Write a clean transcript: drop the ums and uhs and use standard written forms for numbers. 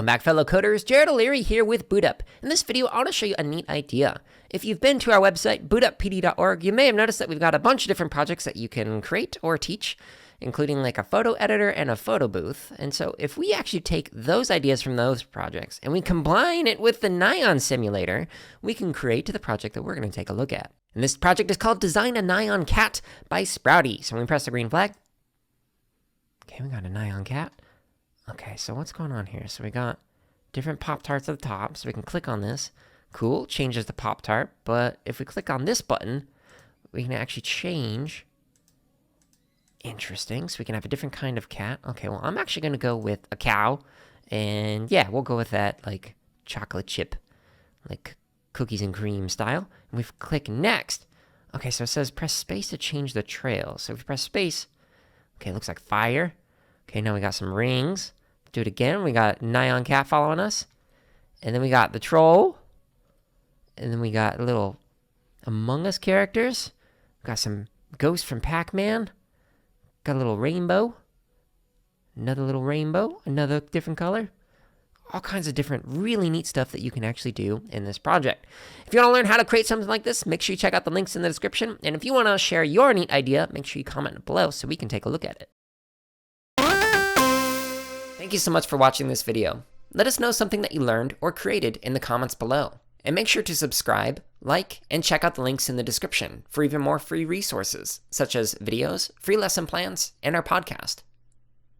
Welcome back, fellow coders. Jared O'Leary here with BootUp. In this video, I want to show you a neat idea. If you've been to our website, bootuppd.org, you may have noticed that we've got a bunch of different projects that you can create or teach, including like a photo editor and a photo booth. And so if we actually take those ideas from those projects and we combine it with the Nyan simulator, we can create the project that we're going to take a look at. And this project is called Design a Nyan Cat by Sprouty. So when we press the green flag, okay, we got a Nyan cat. Okay, so what's going on here? So we got different Pop-Tarts at the top, so we can click on this. Cool, changes the Pop-Tart, but if we click on this button, we can actually change. Interesting, so we can have a different kind of cat. Okay, well, I'm actually going to go with a cow, and yeah, we'll go with that, like, chocolate chip, like, cookies and cream style. And we click next. Okay, so it says press space to change the trail. So if we press space, okay, it looks like fire. Okay, now we got some rings. Do it again. We got Nyan cat following us. And then we got the troll. And then we got little Among Us characters. We got some ghosts from Pac-Man. Got a little rainbow. Another little rainbow. Another different color. All kinds of different really neat stuff that you can actually do in this project. If you want to learn how to create something like this, make sure you check out the links in the description. And if you want to share your neat idea, make sure you comment below so we can take a look at it. Thank you so much for watching this video. Let us know something that you learned or created in the comments below. And make sure to subscribe, like, and check out the links in the description for even more free resources, such as videos, free lesson plans, and our podcast.